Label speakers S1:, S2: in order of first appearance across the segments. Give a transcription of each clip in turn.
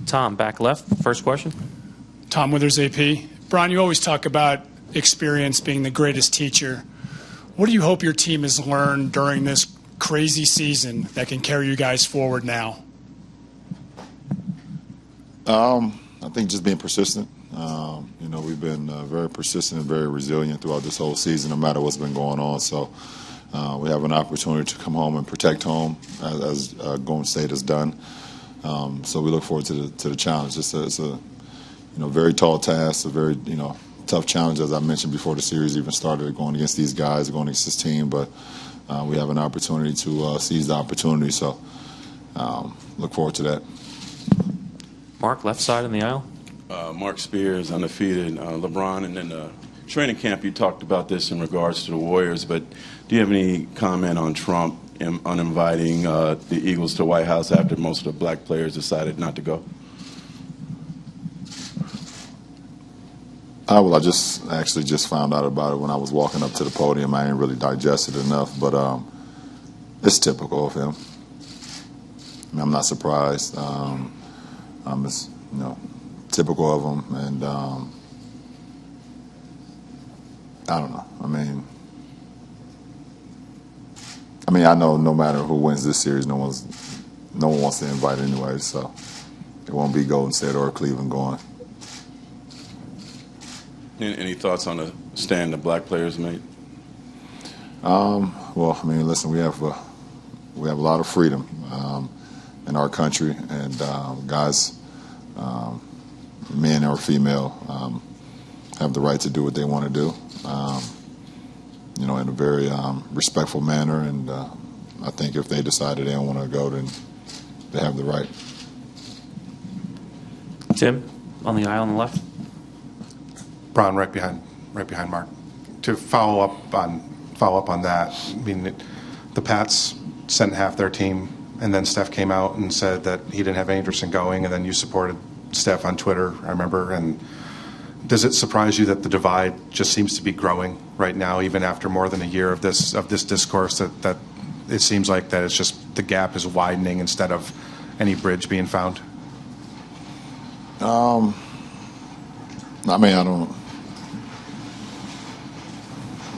S1: Tom, back left, first question.
S2: Tom Withers, AP. Bron, you always talk about experience being the greatest teacher. What do you hope your team has learned during this crazy season that can carry you guys forward now?
S3: I think just being persistent. We've been very persistent and very resilient throughout this whole season, no matter what's been going on. So we have an opportunity to come home and protect home, as Golden State has done. So we look forward to the challenge. It's a very tall task, a very tough challenge, as I mentioned before the series even started, going against these guys, going against this team. But we have an opportunity to seize the opportunity. So look forward to that.
S1: Mark, left side in the aisle.
S4: Mark Spears, undefeated. LeBron, and then training camp, you talked about this in regards to the Warriors, but do you have any comment on Trump on inviting the Eagles to the White House after most of the black players decided not to go?
S3: I just found out about it when I was walking up to the podium. I didn't really digest it enough, but it's typical of him. I'm not surprised. It's typical of him, and I don't know. I know no matter who wins this series, no one wants to invite anyway, so it won't be Golden State or Cleveland going.
S4: Any thoughts on the stand the black players made?
S3: Listen, we have a lot of freedom in our country, and guys, men or female, have the right to do what they want to do, in a very respectful manner. And I think if they decided they don't want to go, then they have the right.
S1: Tim, on the aisle on the left.
S5: Bron, right behind Mark. To follow up on that, the Pats sent half their team, and then Steph came out and said that he didn't have any interest in going, and then you supported Steph on Twitter, I remember. And does it surprise you that the divide just seems to be growing right now, even after more than a year of this discourse, that it seems like that it's just the gap is widening instead of any bridge being found?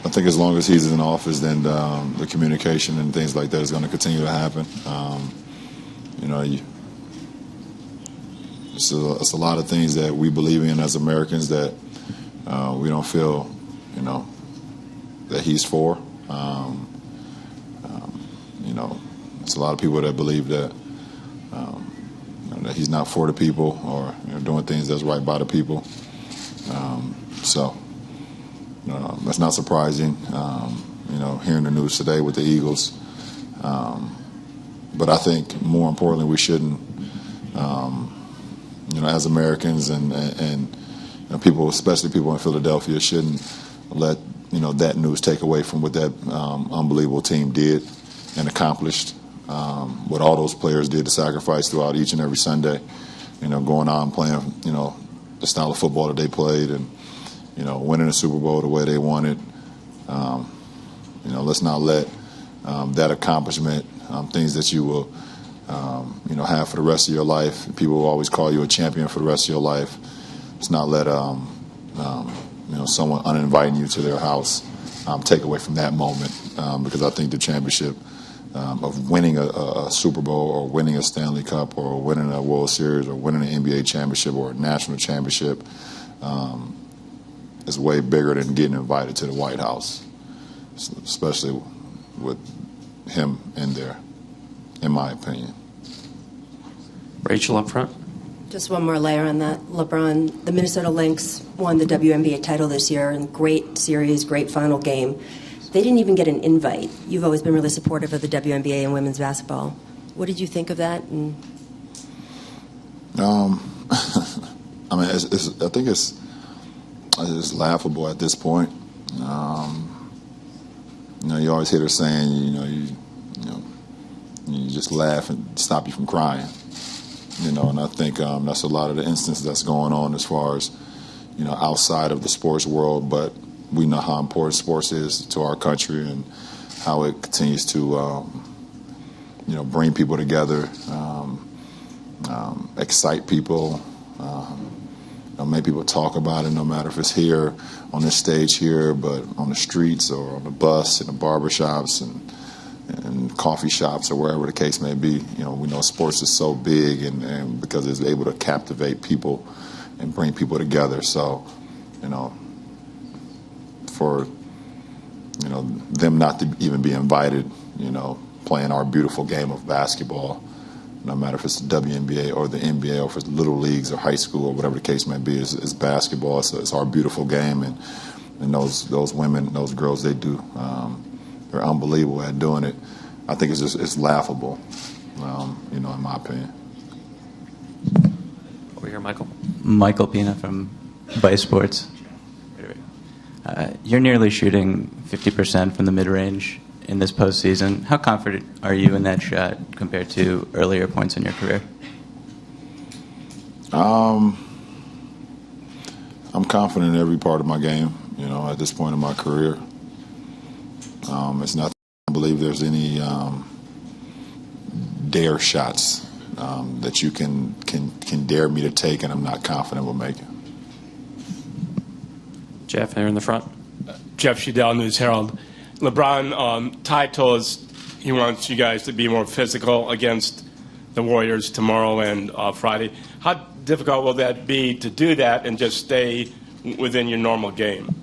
S3: I think as long as he's in office, then the communication and things like that is going to continue to happen. It's a lot of things that we believe in as Americans that we don't feel, that he's for. It's a lot of people that believe that that he's not for the people, or doing things that's right by the people. That's not surprising, hearing the news today with the Eagles. But I think more importantly, we shouldn't, as Americans and people, especially people in Philadelphia, shouldn't let, that news take away from what that unbelievable team did and accomplished, what all those players did to sacrifice throughout each and every Sunday, going out and playing, the style of football that they played, and winning a Super Bowl the way they wanted. Let's not let that accomplishment, things that you will, have for the rest of your life. People will always call you a champion for the rest of your life. Let's not let, someone uninviting you to their house take away from that moment, because I think the championship of winning a Super Bowl, or winning a Stanley Cup, or winning a World Series, or winning an NBA championship, or a national championship, is way bigger than getting invited to the White House, especially with him in there, in my opinion.
S1: Rachel up front.
S6: Just one more layer on that. LeBron, the Minnesota Lynx won the WNBA title this year, and great series, great final game. They didn't even get an invite. You've always been really supportive of the WNBA and women's basketball. What did you think of that?
S3: I think it's laughable at this point. You always hear her saying, you just laugh and stop you from crying. And I think that's a lot of the instances that's going on as far as, outside of the sports world. But we know how important sports is to our country and how it continues to, bring people together. excite people, make people talk about it, no matter if it's here on this stage here, but on the streets or on the bus, in the barbershops and coffee shops or wherever the case may be. We know sports is so big and because it's able to captivate people and bring people together. So, for them not to even be invited, playing our beautiful game of basketball, no matter if it's the WNBA or the NBA or if it's little leagues or high school or whatever the case may be, it's basketball. It's our beautiful game, and those women, those girls, they're unbelievable at doing it. I think it's laughable, in my opinion.
S1: Over here, Michael.
S7: Michael Pina from Vice Sports. You're nearly shooting 50% from the mid-range in this postseason. How confident are you in that shot compared to earlier points in your career?
S3: I'm confident in every part of my game, at this point in my career. It's not, I believe there's any dare shots that you can dare me to take, and I'm not confident with making.
S1: Jeff, here in the front.
S8: Jeff Shedell, News Herald. LeBron, Ty told us he wants you guys to be more physical against the Warriors tomorrow and Friday. How difficult will that be to do that and just stay within your normal game?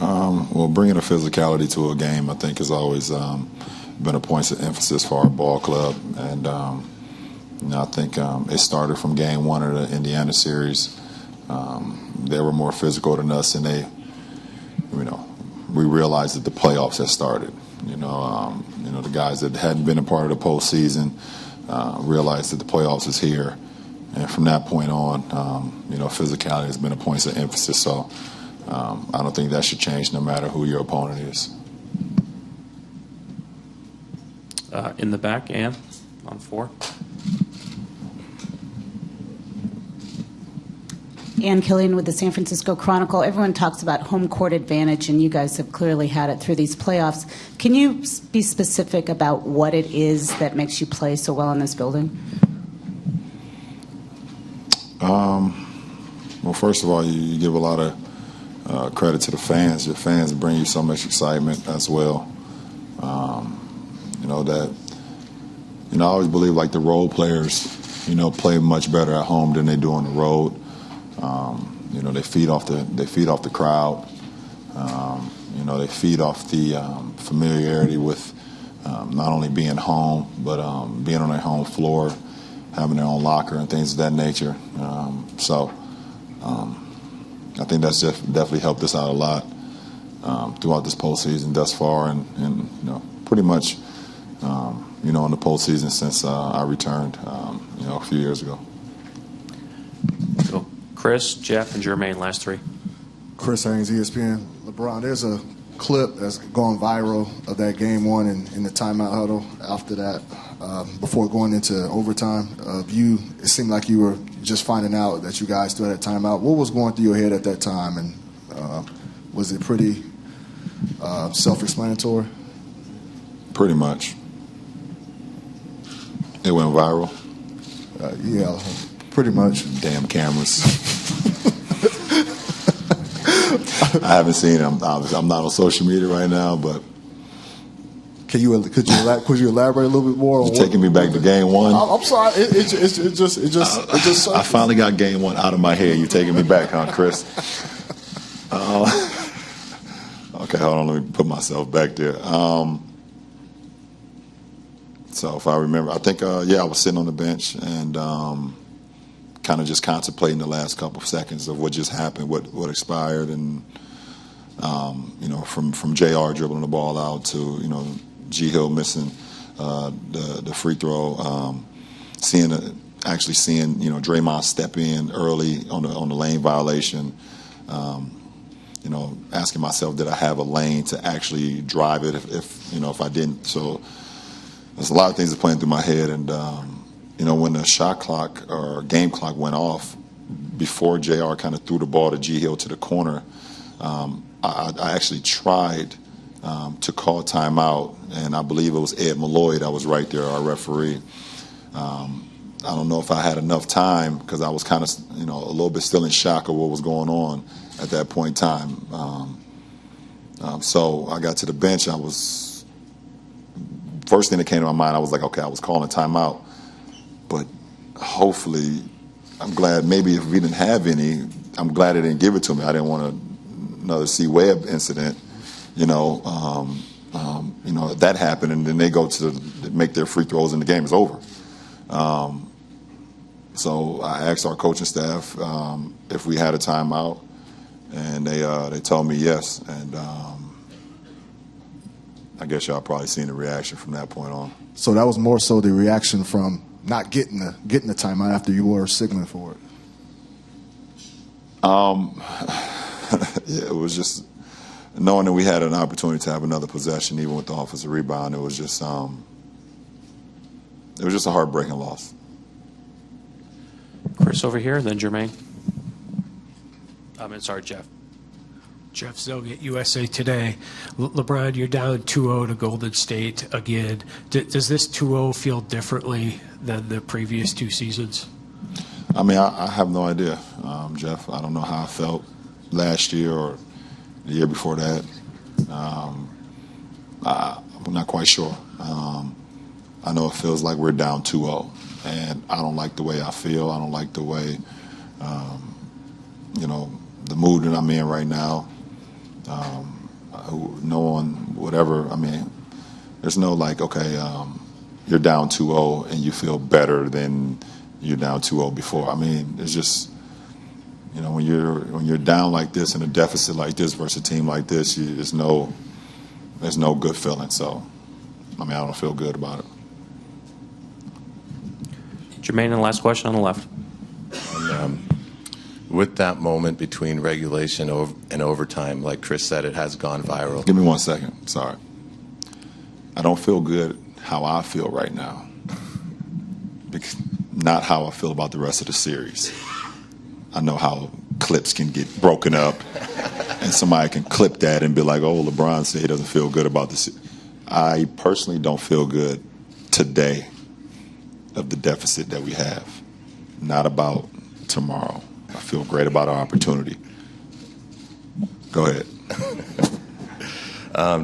S3: Well, bringing a physicality to a game, I think, has always been a point of emphasis for our ball club. And I think it started from game one of the Indiana series. They were more physical than us, and we realized that the playoffs had started. The guys that hadn't been a part of the postseason realized that the playoffs is here, and from that point on, physicality has been a point of emphasis. So I don't think that should change, no matter who your opponent is.
S1: In the back, Ann, on 4.
S9: Ann Killian with the San Francisco Chronicle. Everyone talks about home court advantage, and you guys have clearly had it through these playoffs. Can you be specific about what it is that makes you play so well in this building?
S3: Well, first of all, you give a lot of credit to the fans. Your fans bring you so much excitement as well. I always believe like the role players, play much better at home than they do on the road. They feed off the crowd. They feed off the familiarity with not only being home, but being on their home floor, having their own locker and things of that nature. I think that's definitely helped us out a lot throughout this postseason thus far, and pretty much in the postseason since I returned a few years ago.
S1: So Chris, Jeff, and Jermaine, last 3.
S10: Chris Haynes, ESPN. LeBron, there's a clip that's gone viral of that game 1 in the timeout huddle after that, before going into overtime. It seemed like you were just finding out that you guys still had a timeout. What was going through your head at that time, and was it pretty self-explanatory?
S3: Pretty much. It went viral.
S10: Yeah, pretty much.
S3: Damn cameras. I haven't seen it. I'm not on social media right now, but
S10: could you elaborate a little bit more?
S3: You're taking me back to game 1.
S10: I'm sorry. It just.
S3: I finally got game 1 out of my head. You're taking me back, huh, Chris? Okay, hold on. Let me put myself back there. So if I remember, I think I was sitting on the bench and kind of just contemplating the last couple of seconds of what just happened, what expired, and from JR dribbling the ball out to G Hill missing the free throw, seeing Draymond step in early on the lane violation, asking myself, did I have a lane to actually drive it if I didn't? So there's a lot of things that playing through my head, and when the shot clock or game clock went off, before JR kind of threw the ball to G Hill to the corner, I actually tried to call timeout, and I believe it was Ed Malloy that was right there, our referee. I don't know if I had enough time because I was kind of, a little bit still in shock of what was going on at that point in time. So I got to the bench. First thing that came to my mind, I was like, okay, I was calling timeout. But hopefully, I'm glad maybe if we didn't have any, I'm glad they didn't give it to me. I didn't want another C-Webb incident, that happened, and then they go to make their free throws and the game is over. So I asked our coaching staff if we had a timeout, and they told me yes. And I guess y'all probably seen the reaction from that point on.
S10: So that was more so the reaction from not getting the timeout after you were signaling for it.
S3: Yeah, it was just knowing that we had an opportunity to have another possession, even with the offensive rebound. It was just a heartbreaking loss.
S1: Chris over here, then Jermaine. Sorry, Jeff.
S11: Jeff Zogett, USA Today. LeBron, you're down 2-0 to Golden State again. Does this 2-0 feel differently than the previous two seasons?
S3: I mean, I have no idea, Jeff. I don't know how I felt last year or the year before that. I'm not quite sure. I know it feels like we're down 2-0, and I don't like the way I feel. I don't like the way, the mood that I'm in right now. Knowing whatever, I mean, there's no like, okay, you're down 2-0 and you feel better than you're down 2-0 before. I mean, it's just, when you're down like this in a deficit like this versus a team like this, there's no good feeling. So, I mean, I don't feel good about it.
S1: Jermaine, and the last question on the left.
S12: With that moment between regulation and overtime, like Chris said, it has gone viral.
S3: Give me 1 second. Sorry. I don't feel good how I feel right now. Not how I feel about the rest of the series. I know how clips can get broken up, and somebody can clip that and be like, oh, LeBron said he doesn't feel good about this. I personally don't feel good today of the deficit that we have, not about tomorrow. I feel great about our opportunity. Go ahead.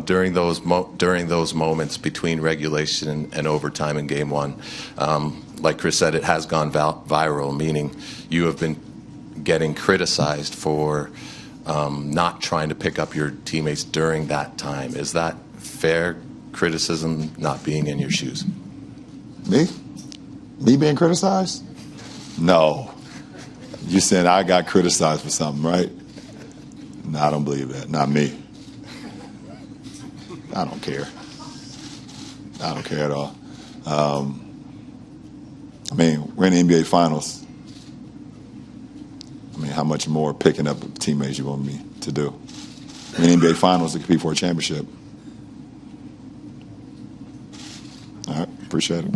S12: During those moments between regulation and overtime in Game 1, like Chris said, it has gone viral, meaning you have been getting criticized for not trying to pick up your teammates during that time. Is that fair criticism, not being in your shoes?
S3: Me? Me being criticized? No. You said I got criticized for something, right? No, I don't believe that. Not me. I don't care. I don't care at all. I mean, we're in the NBA Finals. I mean, how much more picking up teammates you want me to do? We're in the NBA Finals to compete for a championship. All right, appreciate it.